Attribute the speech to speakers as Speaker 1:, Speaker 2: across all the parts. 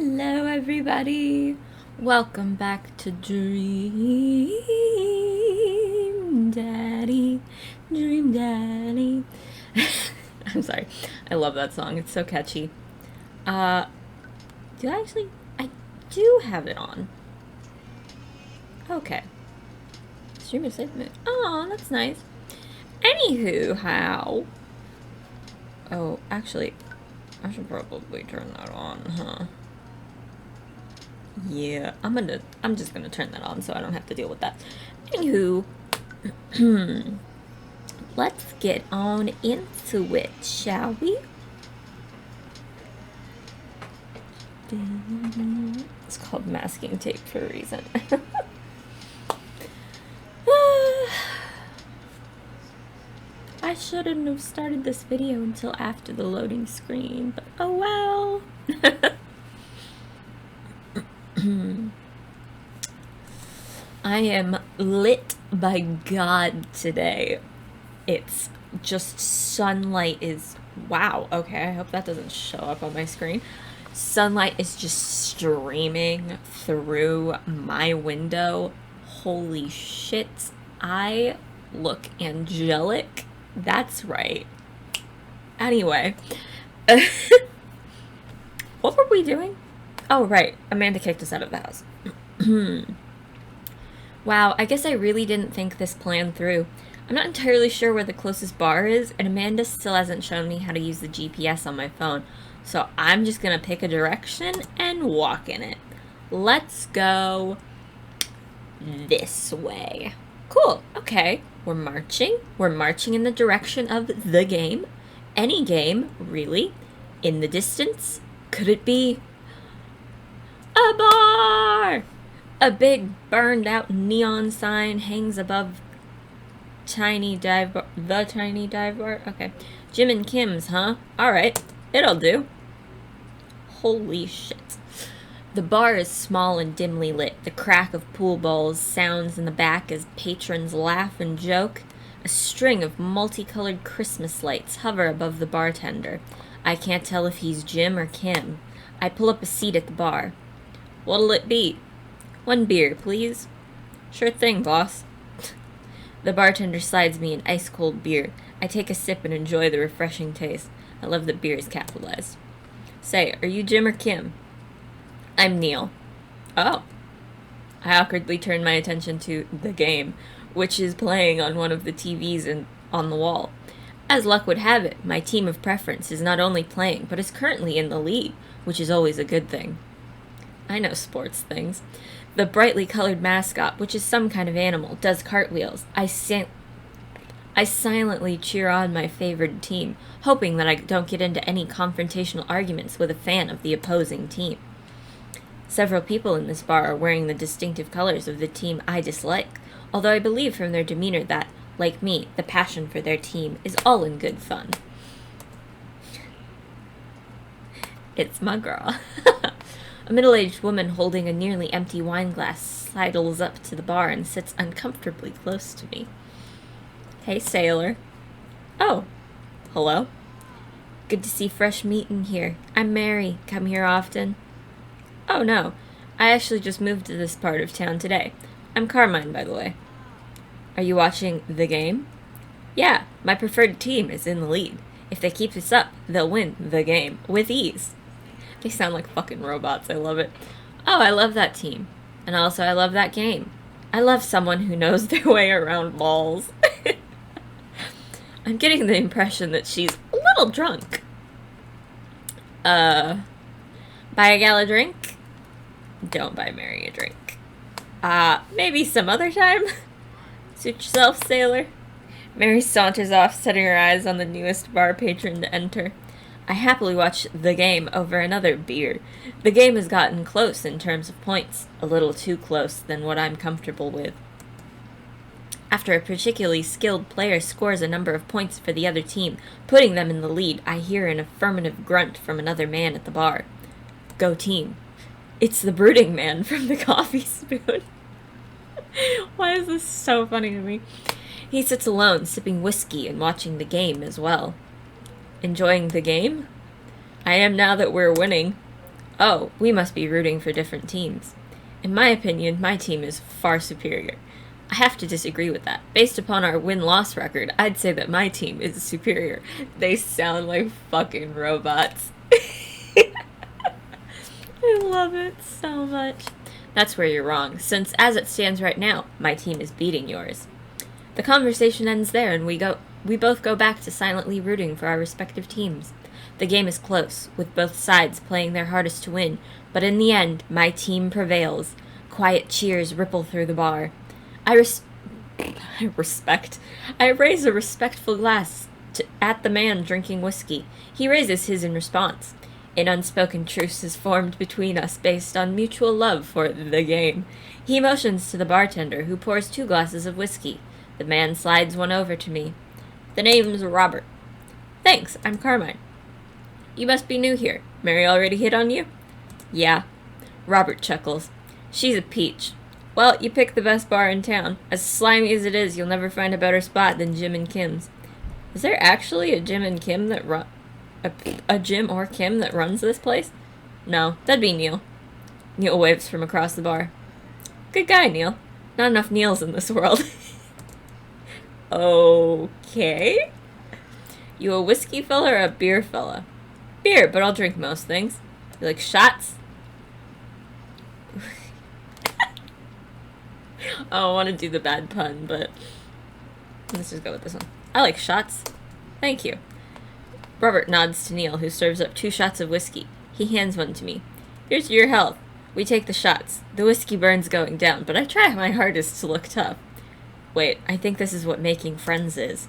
Speaker 1: Hello, everybody. Welcome back to Dream Daddy. Dream Daddy. I'm sorry. I love that song. It's so catchy. I do have it on. Okay. Stream is safe mood. Oh, that's nice. Anywho, how? Oh, actually, I should probably turn that on, huh? Yeah, I'm just gonna turn that on so I don't have to deal with that. Anywho, let's get on into it, shall we? It's called masking tape for a reason. I shouldn't have started this video until after the loading screen, but oh well. I am lit by God today. It's just sunlight is, wow, okay, I hope that doesn't show up on my screen. Sunlight is just streaming through my window. Holy shit, I look angelic. That's right. Anyway, what were we doing? Oh, right. Amanda kicked us out of the house. Wow, I guess I really didn't think this plan through. I'm not entirely sure where the closest bar is, and Amanda still hasn't shown me how to use the GPS on my phone, so I'm just gonna pick a direction and walk in it. Let's go this way. Cool, okay. We're marching. We're marching in the direction of the game. Any game, really. In the distance, could it be a bar? A big burned out neon sign hangs above the tiny dive bar. Okay. Jim and Kim's, huh? Alright. It'll do. Holy shit. The bar is small and dimly lit. The crack of pool balls sounds in the back as patrons laugh and joke. A string of multicolored Christmas lights hover above the bartender. I can't tell if he's Jim or Kim. I pull up a seat at the bar. What'll it be? 1 beer, please. Sure thing, boss. The bartender slides me an ice-cold beer. I take a sip and enjoy the refreshing taste. I love that beer is capitalized. Say, are you Jim or Kim? I'm Neil. Oh. I awkwardly turn my attention to the game, which is playing on one of the TVs on the wall. As luck would have it, my team of preference is not only playing, but is currently in the lead, which is always a good thing. I know sports things. The brightly colored mascot, which is some kind of animal, does cartwheels. I silently cheer on my favored team, hoping that I don't get into any confrontational arguments with a fan of the opposing team. Several people in this bar are wearing the distinctive colors of the team I dislike, although I believe from their demeanor that, like me, the passion for their team is all in good fun. It's my girl. A middle-aged woman holding a nearly empty wine glass sidles up to the bar and sits uncomfortably close to me. Hey, sailor. Oh, hello. Good to see fresh meat in here. I'm Mary. Come here often? Oh, no. I actually just moved to this part of town today. I'm Carmine, by the way. Are you watching the game? Yeah, my preferred team is in the lead. If they keep this up, they'll win the game with ease. They sound like fucking robots. I love it. Oh, I love that team. And also, I love that game. I love someone who knows their way around balls. I'm getting the impression that she's a little drunk. Buy a gal a drink? Don't buy Mary a drink. Maybe some other time? Suit yourself, sailor. Mary saunters off, setting her eyes on the newest bar patron to enter. I happily watch the game over another beer. The game has gotten close in terms of points, a little too close than what I'm comfortable with. After a particularly skilled player scores a number of points for the other team, putting them in the lead, I hear an affirmative grunt from another man at the bar. Go team. It's the brooding man from the Coffee Spoon. Why is this so funny to me? He sits alone, sipping whiskey and watching the game as well. Enjoying the game? I am now that we're winning. Oh, we must be rooting for different teams. In my opinion, my team is far superior. I have to disagree with that. Based upon our win-loss record, I'd say that my team is superior. They sound like fucking robots. I love it so much. That's where you're wrong, since as it stands right now, my team is beating yours. The conversation ends there, and we both go back to silently rooting for our respective teams. The game is close, with both sides playing their hardest to win, but in the end, my team prevails. Quiet cheers ripple through the bar. I raise a respectful glass at the man drinking whiskey. He raises his in response. An unspoken truce is formed between us based on mutual love for the game. He motions to the bartender, who pours 2 glasses of whiskey. The man slides one over to me. The name's Robert. Thanks, I'm Carmine. You must be new here. Mary already hit on you? Yeah. Robert chuckles. She's a peach. Well, you picked the best bar in town. As slimy as it is, you'll never find a better spot than Jim and Kim's. Is there actually a Jim and Kim that a Jim or Kim that runs this place? No, that'd be Neil. Neil waves from across the bar. Good guy, Neil. Not enough Neils in this world. Okay. You a whiskey fella or a beer fella? Beer, but I'll drink most things. You like shots? I don't want to do the bad pun, but let's just go with this one. I like shots. Thank you. Robert nods to Neil, who serves up 2 shots of whiskey. He hands one to me. Here's your health. We take the shots. The whiskey burns going down, but I try my hardest to look tough. Wait, I think this is what making friends is.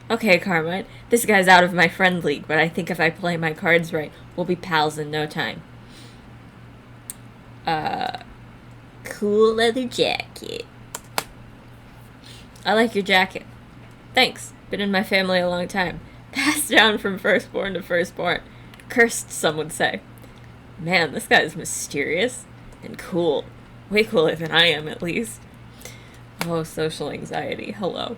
Speaker 1: Okay, Carmine, this guy's out of my friend league, but I think if I play my cards right, we'll be pals in no time. Cool leather jacket. I like your jacket. Thanks. Been in my family a long time. Passed down from firstborn to firstborn. Cursed, some would say. Man, this guy's mysterious and cool. Way cooler than I am, at least. Oh, social anxiety. Hello.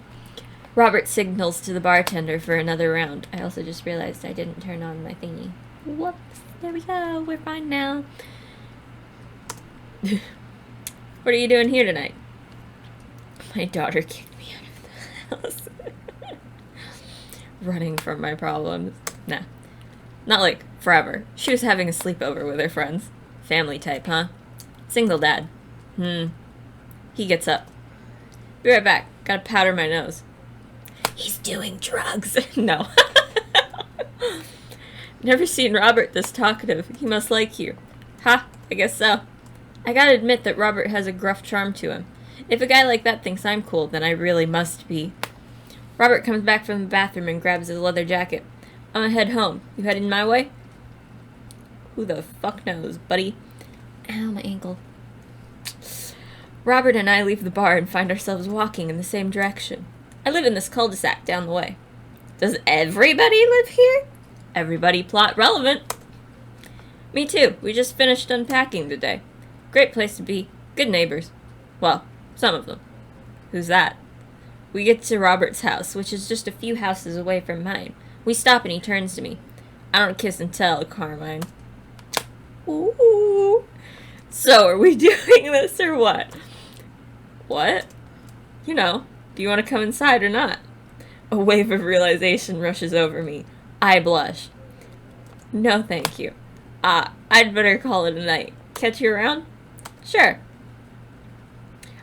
Speaker 1: Robert signals to the bartender for another round. I also just realized I didn't turn on my thingy. Whoops. There we go. We're fine now. What are you doing here tonight? My daughter kicked me out of the house. Running from my problems. Nah. Not like forever. She was having a sleepover with her friends. Family type, huh? Single dad. He gets up. Be right back. Gotta powder my nose. He's doing drugs. No. Never seen Robert this talkative. He must like you. Ha, I guess so. I gotta admit that Robert has a gruff charm to him. If a guy like that thinks I'm cool, then I really must be. Robert comes back from the bathroom and grabs his leather jacket. I'm gonna head home. You heading my way? Who the fuck knows, buddy? Ow, my ankle. Robert and I leave the bar and find ourselves walking in the same direction. I live in this cul-de-sac down the way. Does everybody live here? Everybody plot relevant. Me too. We just finished unpacking today. Great place to be. Good neighbors. Well, some of them. Who's that? We get to Robert's house, which is just a few houses away from mine. We stop and he turns to me. I don't kiss and tell, Carmine. Ooh. So, are we doing this or what? What? You know, do you want to come inside or not? A wave of realization rushes over me. I blush. No, thank you. I'd better call it a night. Catch you around? Sure.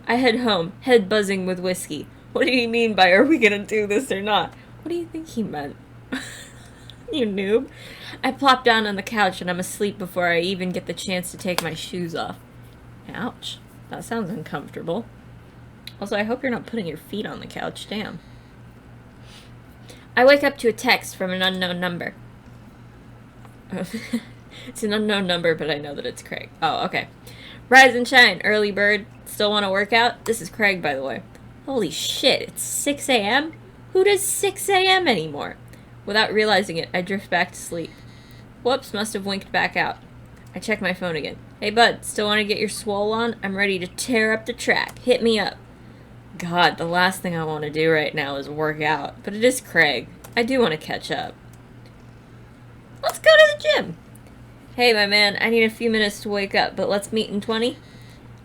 Speaker 1: I head home, head buzzing with whiskey. What do you mean by are we gonna do this or not? What do you think he meant? You noob. I plop down on the couch and I'm asleep before I even get the chance to take my shoes off. Ouch. That sounds uncomfortable. Also, I hope you're not putting your feet on the couch. Damn. I wake up to a text from an unknown number. It's an unknown number, but I know that it's Craig. Oh, okay. Rise and shine, early bird. Still want to work out? This is Craig, by the way. Holy shit, it's 6 a.m.? Who does 6 a.m. anymore? Without realizing it, I drift back to sleep. Whoops, must have winked back out. I check my phone again. Hey, bud, still want to get your swole on? I'm ready to tear up the track. Hit me up. God, the last thing I want to do right now is work out. But it is Craig. I do want to catch up. Let's go to the gym. Hey, my man, I need a few minutes to wake up, but let's meet in 20?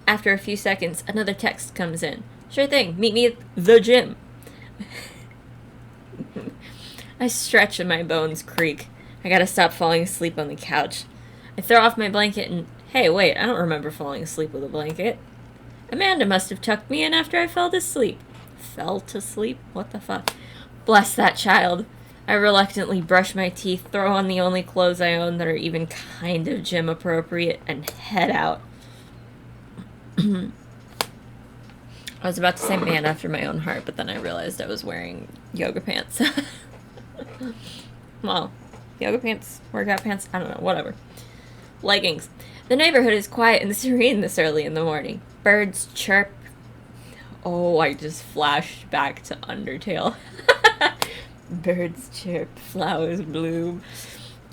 Speaker 1: After a few seconds, another text comes in. Sure thing, meet me at the gym. I stretch and my bones creak. I gotta stop falling asleep on the couch. I throw off my blanket and, hey, wait, I don't remember falling asleep with a blanket. Amanda must have tucked me in after I fell asleep. Fell to sleep? What the fuck? Bless that child. I reluctantly brush my teeth, throw on the only clothes I own that are even kind of gym appropriate, and head out. I was about to say man after my own heart, but then I realized I was wearing yoga pants. Well, yoga pants, workout pants, I don't know, whatever. Leggings. The neighborhood is quiet and serene this early in the morning. Birds chirp. Oh, I just flashed back to Undertale. Birds chirp, flowers bloom.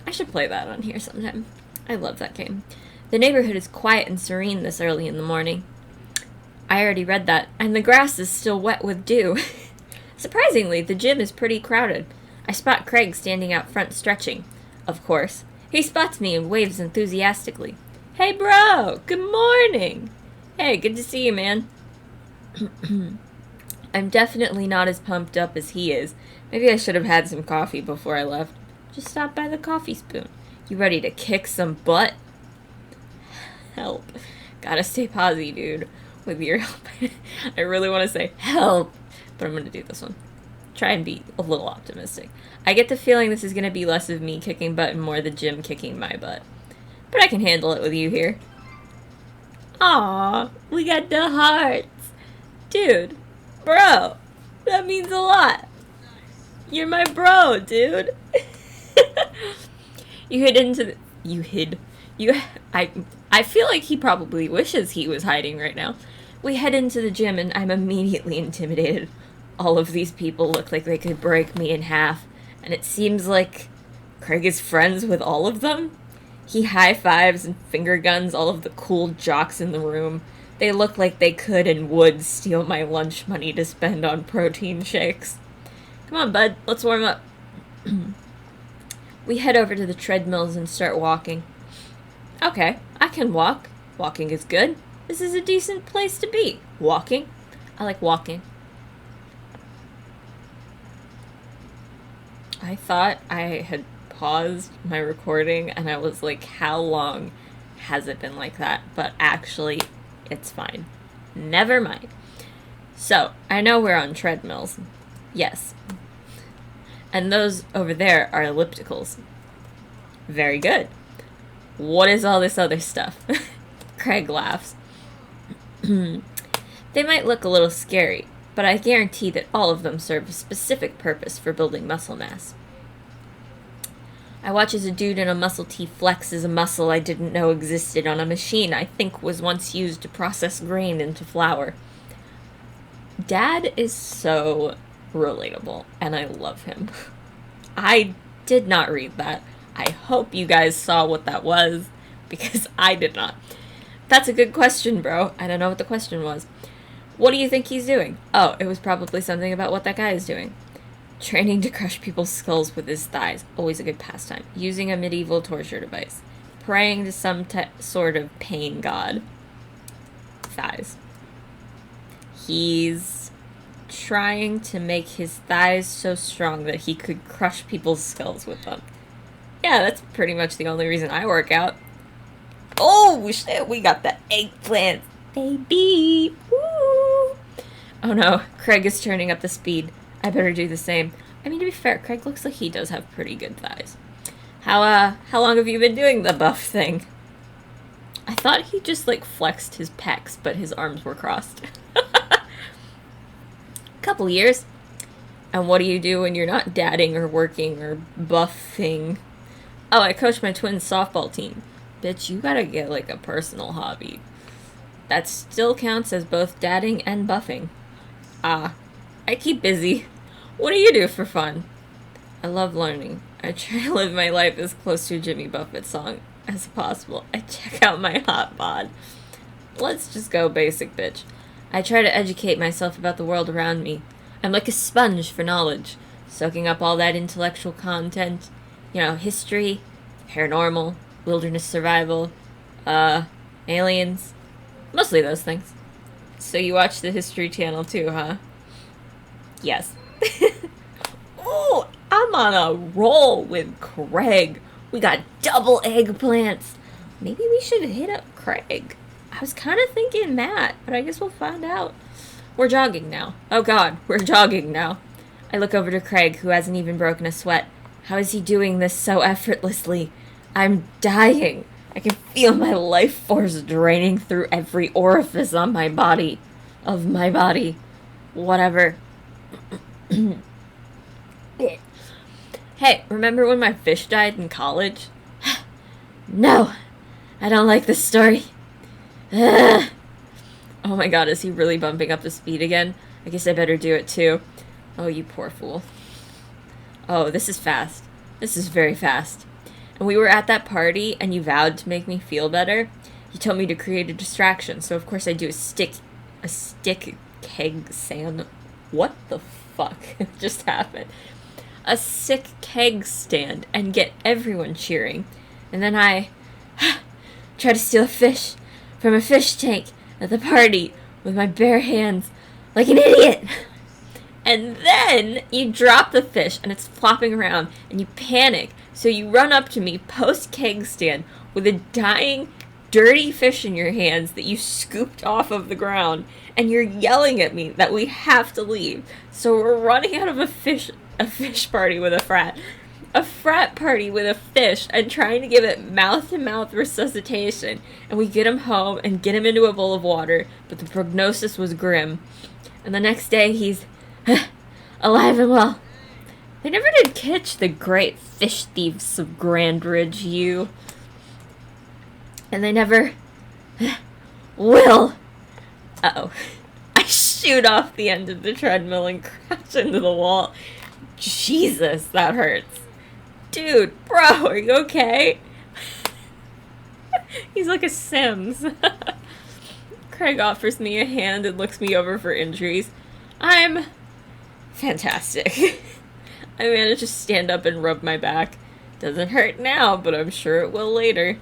Speaker 1: I should play that on here sometime. I love that game. The neighborhood is quiet and serene this early in the morning. I already read that, and the grass is still wet with dew. Surprisingly, the gym is pretty crowded. I spot Craig standing out front stretching. Of course. He spots me and waves enthusiastically. Hey, bro! Good morning! Hey, good to see you, man. I'm definitely not as pumped up as he is. Maybe I should have had some coffee before I left. Just stop by the coffee spoon. You ready to kick some butt? Help. Gotta stay posy, dude. With your help. I really want to say help, but I'm gonna do this one. Try and be a little optimistic. I get the feeling this is gonna be less of me kicking butt and more the gym kicking my butt. But I can handle it with you here. Aw, we got the hearts. Dude, bro, that means a lot. You're my bro, dude. I feel like he probably wishes he was hiding right now. We head into the gym and I'm immediately intimidated. All of these people look like they could break me in half, and it seems like Craig is friends with all of them. He high-fives and finger guns all of the cool jocks in the room. They look like they could and would steal my lunch money to spend on protein shakes. Come on, bud, let's warm up. We head over to the treadmills and start walking. Okay, I can walk. Walking is good. This is a decent place to be. Walking. I like walking. I thought I had paused my recording and I was like, how long has it been like that? But actually, it's fine. Never mind. So, I know we're on treadmills. Yes. And those over there are ellipticals. Very good. What is all this other stuff? Craig laughs. They might look a little scary, but I guarantee that all of them serve a specific purpose for building muscle mass. I watch as a dude in a muscle tee flexes a muscle I didn't know existed on a machine I think was once used to process grain into flour. Dad is so relatable, and I love him. I did not read that. I hope you guys saw what that was, because I did not. That's a good question, bro. I don't know what the question was. What do you think he's doing? Oh, it was probably something about what that guy is doing. Training to crush people's skulls with his thighs. Always a good pastime. Using a medieval torture device. Praying to some sort of pain god. Thighs. He's trying to make his thighs so strong that he could crush people's skulls with them. Yeah, that's pretty much the only reason I work out. Oh, shit, we got the eggplant, baby. Woo! Oh no, Craig is turning up the speed. I better do the same. I mean, to be fair, Craig looks like he does have pretty good thighs. How long have you been doing the buff thing? I thought he just, like, flexed his pecs, but his arms were crossed. Couple years. And what do you do when you're not dadding or working or buffing? Oh, I coach my twins' softball team. Bitch, you gotta get, like, a personal hobby. That still counts as both dadding and buffing. I keep busy. What do you do for fun? I love learning. I try to live my life as close to a Jimmy Buffett song as possible. I check out my hot bod. Let's just go basic, bitch. I try to educate myself about the world around me. I'm like a sponge for knowledge, soaking up all that intellectual content. You know, history, paranormal, wilderness survival, aliens, mostly those things. So you watch the History Channel too, huh? Yes. Oh, I'm on a roll with Craig. We got double eggplants. Maybe we should hit up Craig. I was kind of thinking that, but I guess we'll find out. We're jogging now. Oh god, we're jogging now. I look over to Craig, who hasn't even broken a sweat. How is he doing this so effortlessly? I'm dying. I can feel my life force draining through every orifice on my body. Of my body. Whatever. Hey, remember when my fish died in college? No, I don't like this story. Oh my god, is he really bumping up the speed again? I guess I better do it too. Oh, you poor fool. Oh, this is fast. This is very fast. And we were at that party, and you vowed to make me feel better. You told me to create a distraction, so of course I do a stick keg stand. What the fuck just happened? A sick keg stand and get everyone cheering. And then I try to steal a fish from a fish tank at the party with my bare hands like an idiot. And then you drop the fish and it's flopping around and you panic. So you run up to me post keg stand with a dying, dirty fish in your hands that you scooped off of the ground. And you're yelling at me that we have to leave. So we're running out of a fish party with a frat party with a fish and trying to give it mouth-to-mouth resuscitation. And we get him home and get him into a bowl of water, but the prognosis was grim. And the next day he's alive and well. They never did catch the great fish thieves of Grand Ridge U. And they never will. Uh-oh. I shoot off the end of the treadmill and crash into the wall. Jesus, that hurts. Dude, bro, are you okay? He's like a Sims. Craig offers me a hand and looks me over for injuries. I'm fantastic. I manage to stand up and rub my back. Doesn't hurt now, but I'm sure it will later.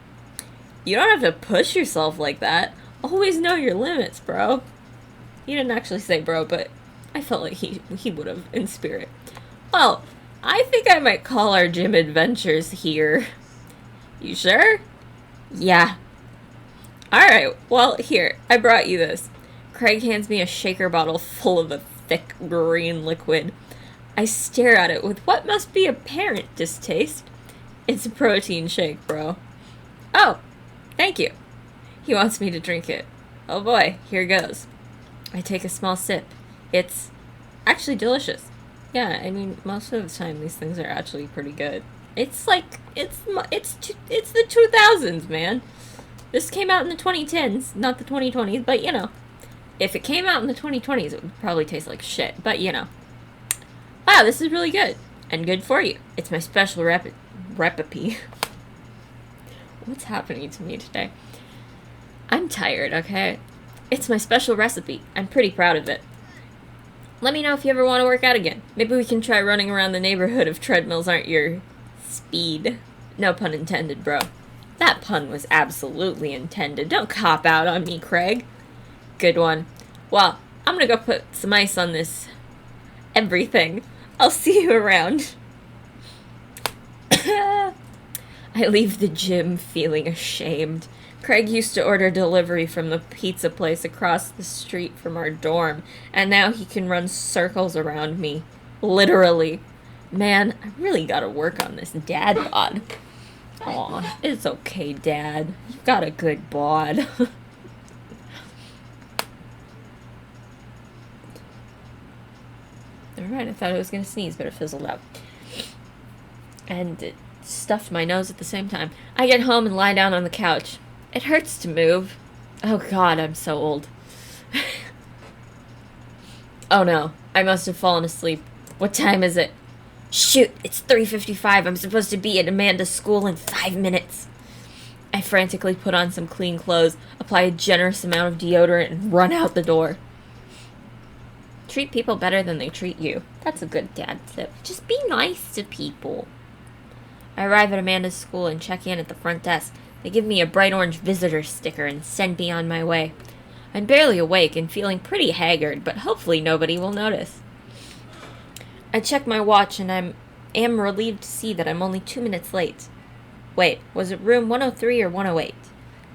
Speaker 1: You don't have to push yourself like that. Always know your limits, bro. He didn't actually say bro, but I felt like he would have in spirit. Well, I think I might call our gym adventures here. You sure? Yeah. Alright, well, here, I brought you this. Craig hands me a shaker bottle full of a thick green liquid. I stare at it with what must be apparent distaste. It's a protein shake, bro. Oh, thank you. He wants me to drink it. Oh boy, here goes. I take a small sip. It's actually delicious. Yeah, I mean, most of the time these things are actually pretty good. It's like, it's the 2000s, man. This came out in the 2010s, not the 2020s, but you know. If it came out in the 2020s, it would probably taste like shit, but you know. Wow, this is really good. And good for you. It's my special recipe. What's happening to me today? I'm tired, okay? It's my special recipe. I'm pretty proud of it. Let me know if you ever want to work out again. Maybe we can try running around the neighborhood if treadmills aren't your speed. No pun intended, bro. That pun was absolutely intended. Don't cop out on me, Craig. Good one. Well, I'm gonna go put some ice on this everything. I'll see you around. I leave the gym feeling ashamed. Craig used to order delivery from the pizza place across the street from our dorm, and now he can run circles around me. Literally. Man, I really gotta work on this dad bod. Aw, it's okay, Dad. You've got a good bod. Never mind, I thought I was gonna sneeze, but it fizzled out. And it stuffed my nose at the same time. I get home and lie down on the couch. It hurts to move. Oh god, I'm so old. Oh no, I must have fallen asleep. What time is it? Shoot, it's 3:55. I'm supposed to be at Amanda's school in 5 minutes. I frantically put on some clean clothes, apply a generous amount of deodorant, and run out the door. Treat people better than they treat you. That's a good dad tip. Just be nice to people. I arrive at Amanda's school and check in at the front desk. They give me a bright orange visitor sticker and send me on my way. I'm barely awake and feeling pretty haggard, but hopefully nobody will notice. I check my watch and am relieved to see that I'm only 2 minutes late. Wait, was it room 103 or 108?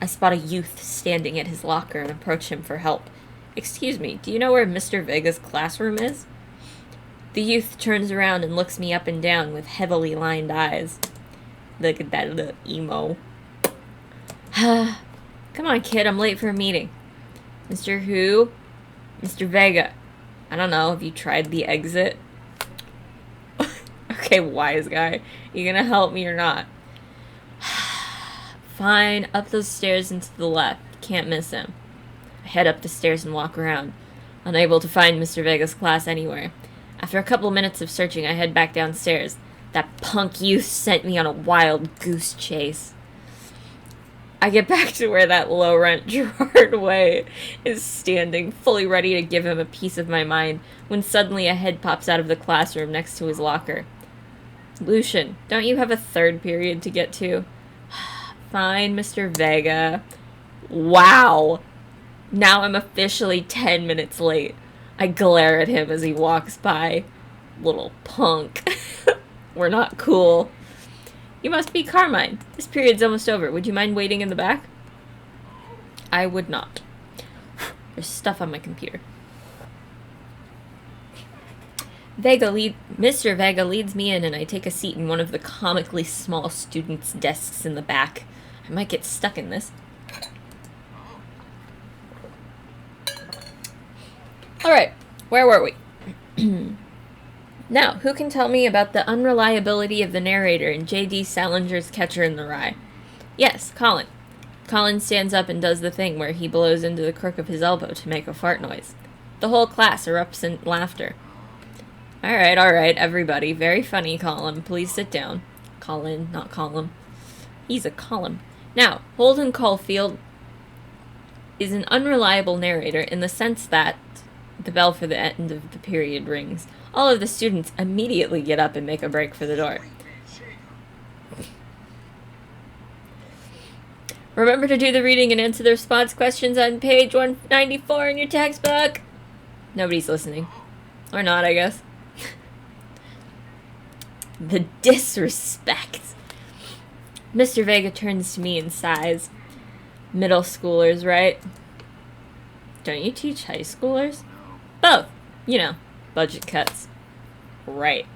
Speaker 1: I spot a youth standing at his locker and approach him for help. Excuse me, do you know where Mr. Vega's classroom is? The youth turns around and looks me up and down with heavily lined eyes. Look at that little emo. Come on, kid, I'm late for a meeting. Mr. Who? Mr. Vega. I don't know, have you tried the exit? Okay, wise guy. You gonna help me or not? Fine, up those stairs and to the left. Can't miss him. I head up the stairs and walk around, unable to find Mr. Vega's class anywhere. After a couple minutes of searching, I head back downstairs. That punk youth sent me on a wild goose chase. I get back to where that low-rent Gerard Way is standing, fully ready to give him a piece of my mind, when suddenly a head pops out of the classroom next to his locker. Lucian, don't you have a third period to get to? Fine, Mr. Vega. Wow! Now I'm officially 10 minutes late. I glare at him as he walks by. Little punk. We're not cool. You must be Carmine. This period's almost over. Would you mind waiting in the back? I would not. There's stuff on my computer. Mr. Vega leads me in and I take a seat in one of the comically small students' desks in the back. I might get stuck in this. Alright, where were we? Now, who can tell me about the unreliability of the narrator in J.D. Salinger's Catcher in the Rye? Yes, Colin. Colin stands up and does the thing where he blows into the crook of his elbow to make a fart noise. The whole class erupts in laughter. Alright, everybody. Very funny, Colin. Please sit down. Colin, not Colin. He's a column. Now, Holden Caulfield is an unreliable narrator in the sense that the bell for the end of the period rings. All of the students immediately get up and make a break for the door. Remember to do the reading and answer the response questions on page 194 in your textbook. Nobody's listening. Or not, I guess. The disrespect. Mr. Vega turns to me and sighs. Middle schoolers, right? Don't you teach high schoolers? Both. You know, budget cuts. Right.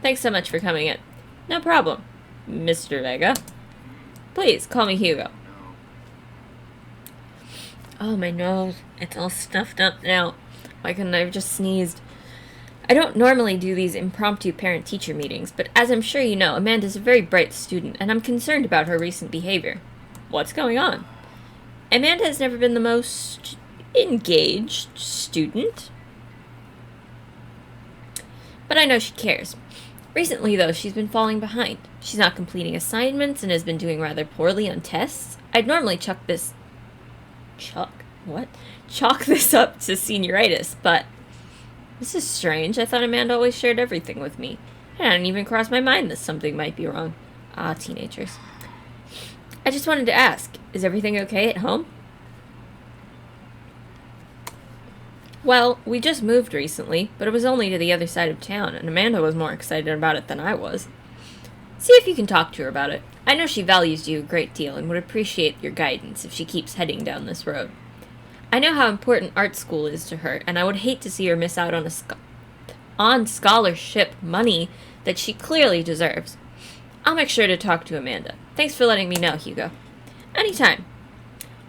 Speaker 1: Thanks so much for coming in. No problem, Mr. Vega. Please, call me Hugo. Oh, my nose. It's all stuffed up now. Why couldn't I have just sneezed? I don't normally do these impromptu parent-teacher meetings, but as I'm sure you know, Amanda's a very bright student, and I'm concerned about her recent behavior. What's going on? Amanda has never been the most engaged student, but I know she cares. Recently, though, she's been falling behind. She's not completing assignments and has been doing rather poorly on tests. I'd normally chalk this up to senioritis, but this is strange. I thought Amanda always shared everything with me. It hadn't even crossed my mind that something might be wrong. Ah, teenagers. I just wanted to ask, is everything okay at home? Well, we just moved recently, but it was only to the other side of town, and Amanda was more excited about it than I was. See if you can talk to her about it. I know she values you a great deal and would appreciate your guidance if she keeps heading down this road. I know how important art school is to her, and I would hate to see her miss out on scholarship money that she clearly deserves. I'll make sure to talk to Amanda. Thanks for letting me know, Hugo. Anytime.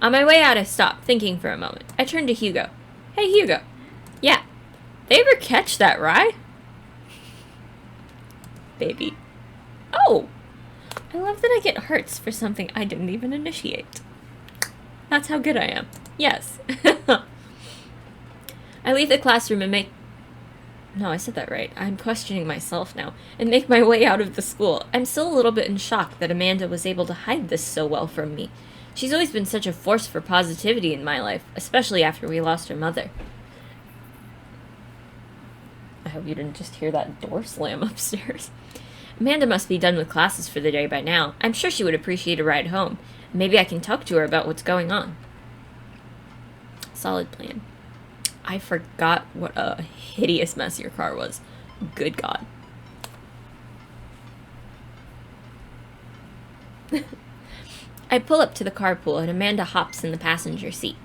Speaker 1: On my way out, I stopped, thinking for a moment. I turned to Hugo. Hey, Hugo. Yeah. They ever catch that rye? Baby. Oh! I love that I get hearts for something I didn't even initiate. That's how good I am. Yes. I leave the classroom and make... No, I said that right. I'm questioning myself now. And make my way out of the school. I'm still a little bit in shock that Amanda was able to hide this so well from me. She's always been such a force for positivity in my life, especially after we lost her mother. I hope you didn't just hear that door slam upstairs. Amanda must be done with classes for the day by now. I'm sure she would appreciate a ride home. Maybe I can talk to her about what's going on. Solid plan. I forgot what a hideous mess your car was. Good God. I pull up to the carpool and Amanda hops in the passenger seat.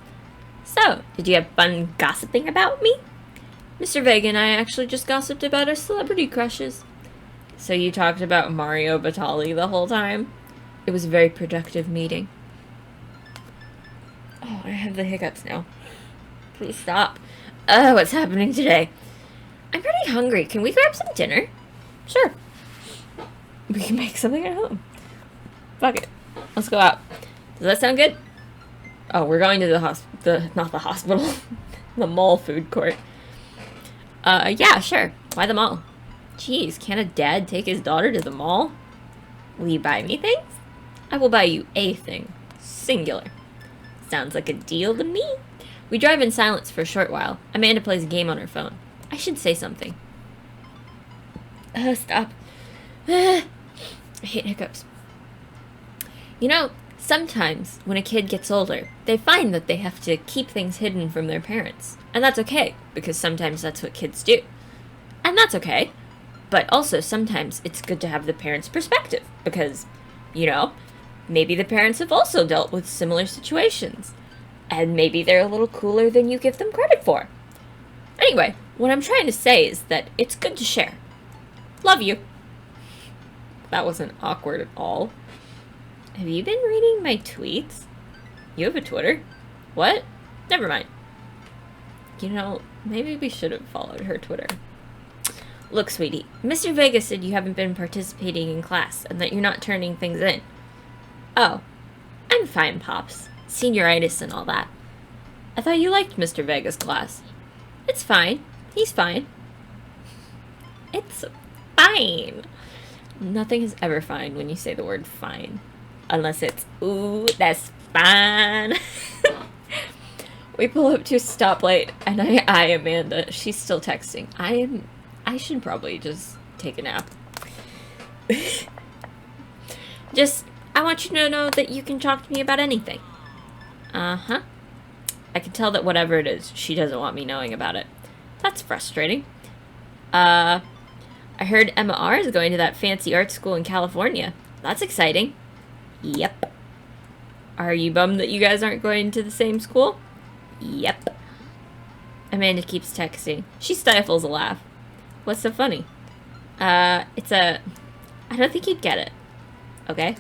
Speaker 1: So, did you have fun gossiping about me? Mr. Vega and I actually just gossiped about our celebrity crushes. So you talked about Mario Batali the whole time? It was a very productive meeting. Oh, I have the hiccups now. Please stop. What's happening today? I'm pretty hungry. Can we grab some dinner? Sure. We can make something at home. Fuck it. Let's go out. Does that sound good? Oh, we're going to not the hospital. The mall food court. Yeah, sure. Why the mall? Jeez, can't a dad take his daughter to the mall? Will you buy me things? I will buy you a thing. Singular. Sounds like a deal to me. We drive in silence for a short while. Amanda plays a game on her phone. I should say something. Stop. I hate hiccups. You know, sometimes when a kid gets older, they find that they have to keep things hidden from their parents. And that's okay, because sometimes that's what kids do. And that's okay. But also, sometimes it's good to have the parents' perspective, because, you know, maybe the parents have also dealt with similar situations. And maybe they're a little cooler than you give them credit for. Anyway, what I'm trying to say is that it's good to share. Love you. That wasn't awkward at all. Have you been reading my tweets? You have a Twitter? What? Never mind. You know, maybe we should have followed her Twitter. Look, sweetie, Mr. Vega said you haven't been participating in class and that you're not turning things in. Oh, I'm fine, Pops. Senioritis and all that. I thought you liked Mr. Vega's class. It's fine. He's fine. It's fine. Nothing is ever fine when you say the word fine. Unless it's, ooh, that's fine. We pull up to a stoplight, and I eye Amanda. She's still texting. I should probably just take a nap. I want you to know that you can talk to me about anything. Uh-huh. I can tell that whatever it is, she doesn't want me knowing about it. That's frustrating. I heard Emma R. is going to that fancy art school in California. That's exciting. Yep. Are you bummed that you guys aren't going to the same school? Yep. Amanda keeps texting. She stifles a laugh. What's so funny? I don't think you'd get it. Okay?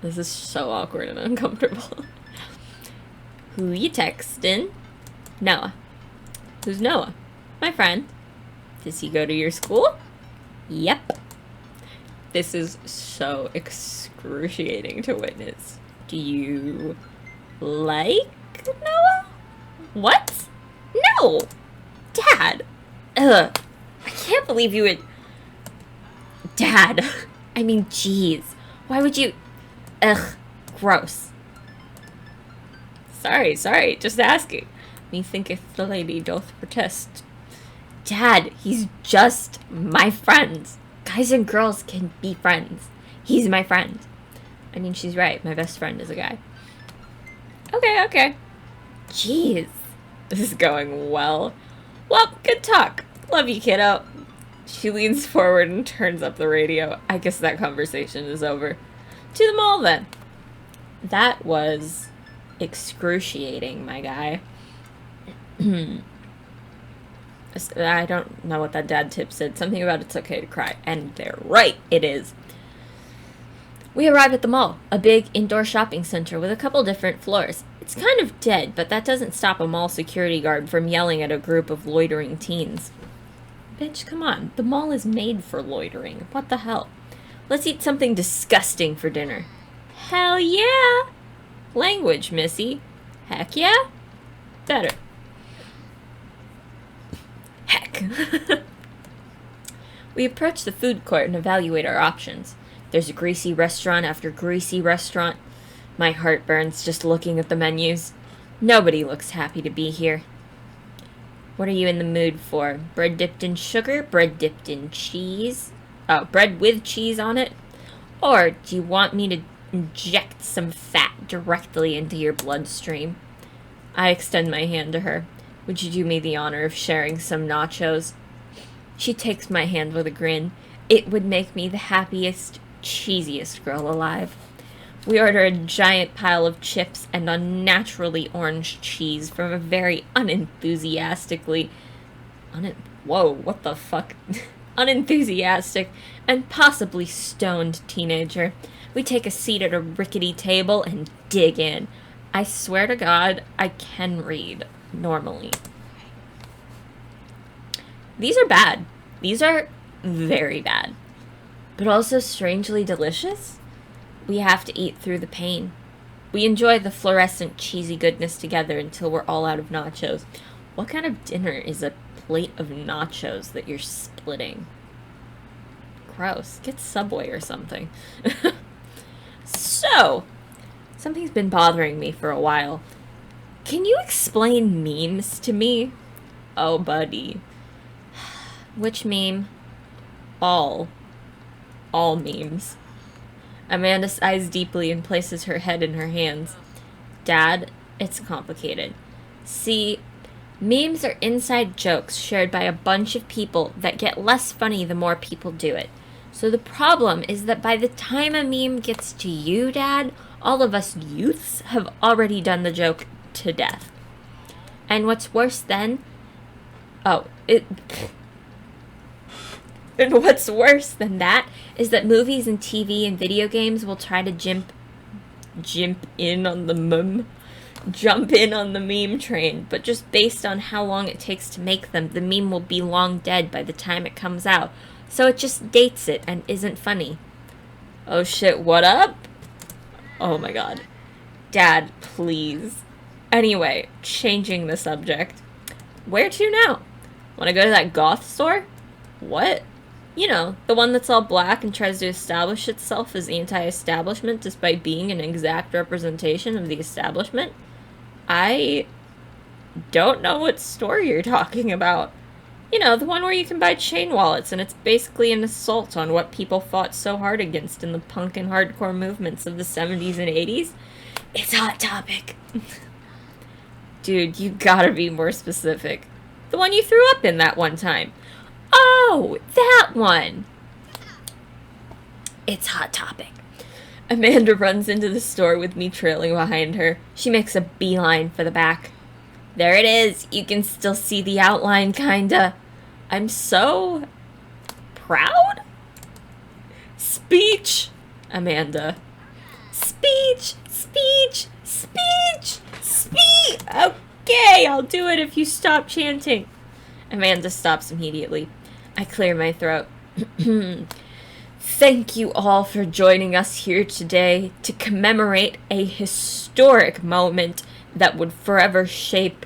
Speaker 1: This is so awkward and uncomfortable. Who you texting? Noah. Who's Noah? My friend. Does he go to your school? Yep. This is so excruciating to witness. Do you like Noah? What? No! Dad! Ugh. I can't believe you would... Dad. I mean, jeez. Why would you... Ugh. Gross. Sorry. Just asking. Methinketh the lady doth protest. Dad, he's just my friend. Guys and girls can be friends. He's my friend. I mean, she's right. My best friend is a guy. Okay. Jeez. This is going well. Well, good talk. Love you, kiddo. She leans forward and turns up the radio. I guess that conversation is over. To the mall, then. That was excruciating, my guy. I don't know what that dad tip said. Something about it's okay to cry. And they're right. It is. We arrive at the mall, a big indoor shopping center with a couple different floors. It's kind of dead, but that doesn't stop a mall security guard from yelling at a group of loitering teens. Bitch, come on. The mall is made for loitering. What the hell? Let's eat something disgusting for dinner. Hell yeah! Language, missy. Heck yeah? Better. Heck. We approach the food court and evaluate our options. There's a greasy restaurant after greasy restaurant. My heart burns just looking at the menus. Nobody looks happy to be here. What are you in the mood for? Bread dipped in sugar? Bread dipped in cheese? bread with cheese on it? Or do you want me to inject some fat directly into your bloodstream? I extend my hand to her. Would you do me the honor of sharing some nachos? She takes my hand with a grin. It would make me the happiest, cheesiest girl alive. We order a giant pile of chips and unnaturally orange cheese from a very whoa, what the fuck? Unenthusiastic and possibly stoned teenager. We take a seat at a rickety table and dig in. I swear to God, I can read normally. These are bad. These are very bad. But also strangely delicious. We have to eat through the pain. We enjoy the fluorescent cheesy goodness together until we're all out of nachos. What kind of dinner is a plate of nachos that you're splitting? Gross. Get Subway or something. So, something's been bothering me for a while. Can you explain memes to me? Oh, buddy. Which meme? All memes. Amanda sighs deeply and places her head in her hands. Dad, it's complicated. See, memes are inside jokes shared by a bunch of people that get less funny the more people do it. So the problem is that by the time a meme gets to you, Dad, all of us youths have already done the joke to death. And what's worse than... And what's worse than that is that movies and TV and video games will try to jump in on the meme train, but just based on how long it takes to make them, the meme will be long dead by the time it comes out. So it just dates it and isn't funny. Oh shit, what up? Oh my god. Dad, please. Anyway, changing the subject. Where to now? Wanna go to that goth store? What? You know, the one that's all black and tries to establish itself as anti-establishment despite being an exact representation of the establishment? I don't know what store you're talking about. You know, the one where you can buy chain wallets and it's basically an assault on what people fought so hard against in the punk and hardcore movements of the 70s and 80s. It's Hot Topic. Dude, you gotta be more specific. The one you threw up in that one time. Oh, that one! It's Hot Topic. Amanda runs into the store with me trailing behind her. She makes a beeline for the back. There it is. You can still see the outline, kinda. I'm so... proud? Speech! Amanda. Speech! Speech! Speech! Speech! Okay, I'll do it if you stop chanting. Amanda stops immediately. I clear my throat. Thank you all for joining us here today to commemorate a historic moment that would forever shape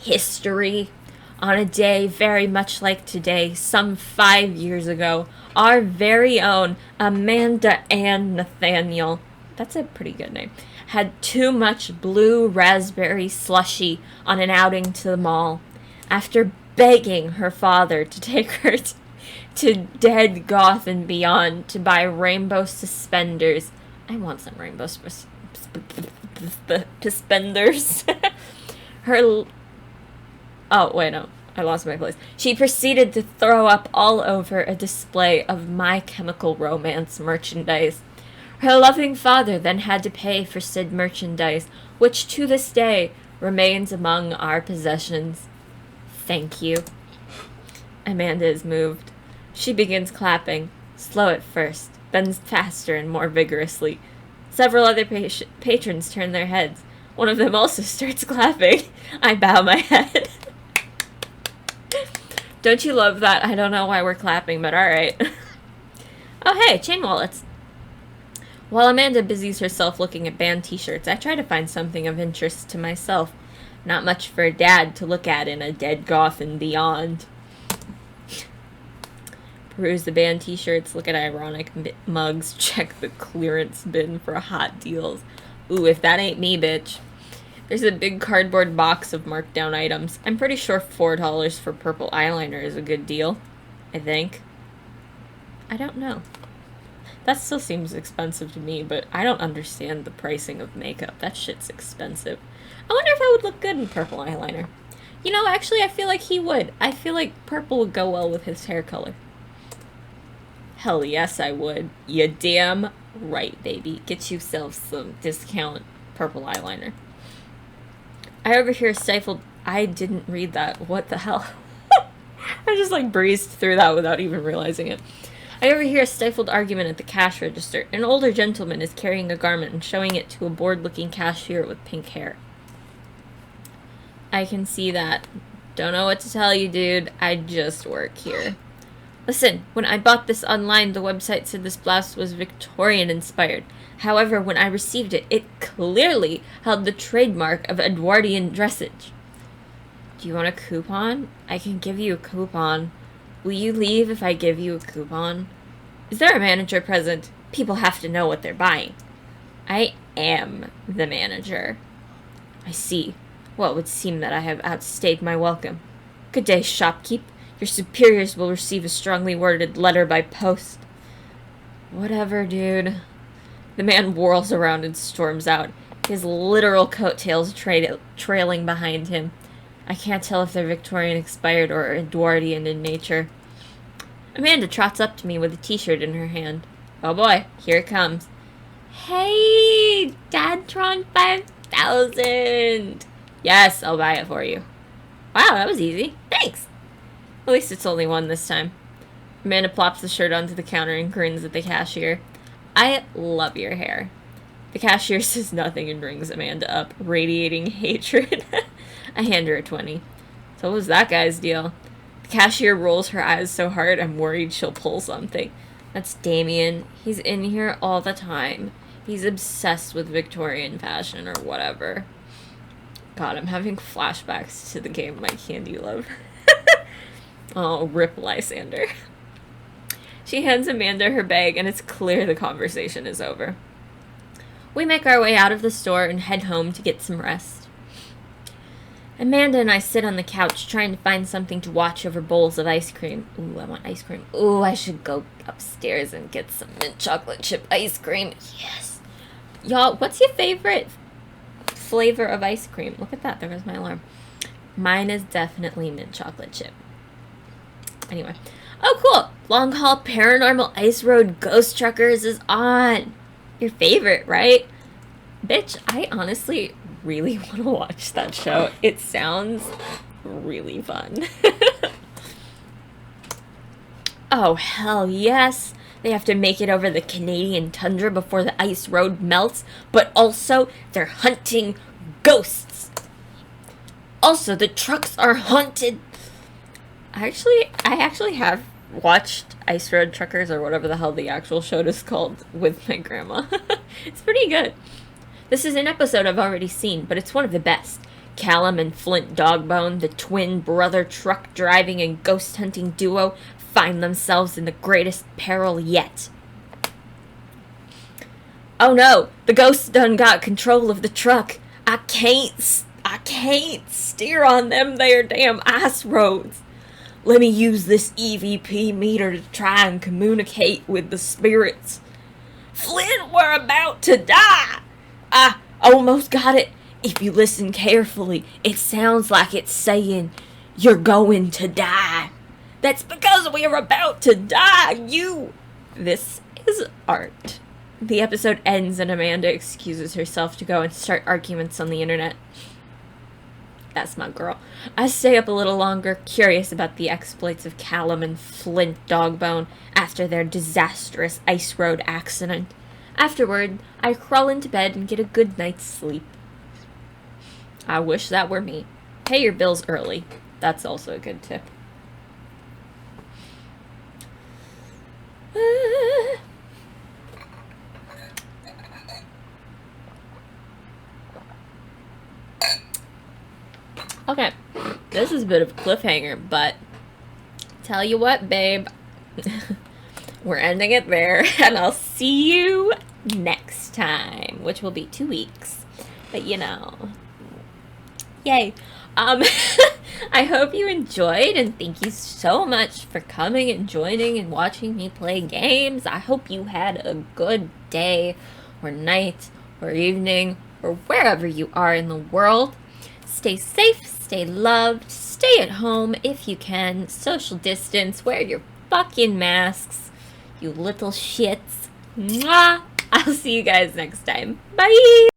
Speaker 1: history. On a day very much like today, some 5 years ago, our very own Amanda Ann Nathaniel, that's a pretty good name, had too much blue raspberry slushy on an outing to the mall. After begging her father to take her to Dead Goth and Beyond to buy rainbow suspenders. I want some rainbow suspenders. Oh, wait, no. I lost my place. She proceeded to throw up all over a display of My Chemical Romance merchandise. Her loving father then had to pay for said merchandise, which to this day remains among our possessions. Thank you. Amanda is moved. She begins clapping, slow at first, then faster and more vigorously. Several other patrons turn their heads. One of them also starts clapping. I bow my head. Don't you love that? I don't know why we're clapping, but alright. Oh hey, chain wallets. While Amanda busies herself looking at band t-shirts, I try to find something of interest to myself. Not much for a dad to look at in a Dead Goth and Beyond. Peruse the band t-shirts, look at ironic mugs, check the clearance bin for hot deals. Ooh, if that ain't me, bitch. There's a big cardboard box of marked down items. I'm pretty sure $4 for purple eyeliner is a good deal. I think. I don't know. That still seems expensive to me, but I don't understand the pricing of makeup. That shit's expensive. I wonder if I would look good in purple eyeliner. You know, actually, I feel like he would. I feel like purple would go well with his hair color. Hell yes, I would. You damn right, baby. Get yourself some discount purple eyeliner. I overhear a stifled... I didn't read that. What the hell? I just, like, breezed through that without even realizing it. I overhear a stifled argument at the cash register. An older gentleman is carrying a garment and showing it to a bored-looking cashier with pink hair. I can see that. Don't know what to tell you, dude. I just work here. Listen, when I bought this online, the website said this blouse was Victorian-inspired. However, when I received it, it clearly held the trademark of Edwardian dressage. Do you want a coupon? I can give you a coupon. Will you leave if I give you a coupon? Is there a manager present? People have to know what they're buying. I am the manager. I see. Well, it would seem that I have outstayed my welcome. Good day, shopkeep. Your superiors will receive a strongly worded letter by post. Whatever, dude. The man whirls around and storms out, his literal coattails trailing behind him. I can't tell if they're Victorian-inspired or Edwardian in nature. Amanda trots up to me with a t-shirt in her hand. Oh boy, here it comes. Hey, Dadtron 5000! Yes, I'll buy it for you. Wow, that was easy. Thanks! At least it's only one this time. Amanda plops the shirt onto the counter and grins at the cashier. I love your hair. The cashier says nothing and rings Amanda up, radiating hatred. I hand her a 20. So what was that guy's deal? The cashier rolls her eyes so hard I'm worried she'll pull something. That's Damien. He's in here all the time. He's obsessed with Victorian fashion or whatever. God, I'm having flashbacks to the game My Candy Love. Oh, rip Lysander. She hands Amanda her bag, and it's clear the conversation is over. We make our way out of the store and head home to get some rest. Amanda and I sit on the couch trying to find something to watch over bowls of ice cream. Ooh, I want ice cream. Ooh, I should go upstairs and get some mint chocolate chip ice cream. Yes. Y'all, what's your favorite flavor of ice cream? Look at that. There goes my alarm. Mine is definitely mint chocolate chip. Anyway. Oh, cool. Long Haul Paranormal Ice Road Ghost Truckers is on. Your favorite, right? Bitch, I honestly really want to watch that show. It sounds really fun. Oh, hell yes. They have to make it over the Canadian tundra before the ice road melts, but also they're hunting ghosts. Also, the trucks are haunted. I actually have watched Ice Road Truckers, or whatever the hell the actual show is called, with my grandma. It's pretty good. This is an episode I've already seen, but it's one of the best. Callum and Flint Dogbone, the twin brother truck driving and ghost hunting duo, find themselves in the greatest peril yet. Oh no, the ghosts done got control of the truck. I can't steer on them there damn ice roads. Let me use this EVP meter to try and communicate with the spirits. Flint, we're about to die. I almost got it. If you listen carefully, it sounds like it's saying, you're going to die. That's because we are about to die, you. This is art. The episode ends and Amanda excuses herself to go and start arguments on the internet. That's my girl. I stay up a little longer, curious about the exploits of Callum and Flint Dogbone after their disastrous ice road accident. Afterward, I crawl into bed and get a good night's sleep. I wish that were me. Pay your bills early. That's also a good tip. Okay, this is a bit of a cliffhanger, but tell you what, babe, we're ending it there, and I'll see you next time, which will be 2 weeks, but you know, yay. I hope you enjoyed, and thank you so much for coming and joining and watching me play games. I hope you had a good day, or night, or evening, or wherever you are in the world. Stay safe, stay loved, stay at home if you can, social distance, wear your fucking masks, you little shits. Mwah! I'll see you guys next time. Bye!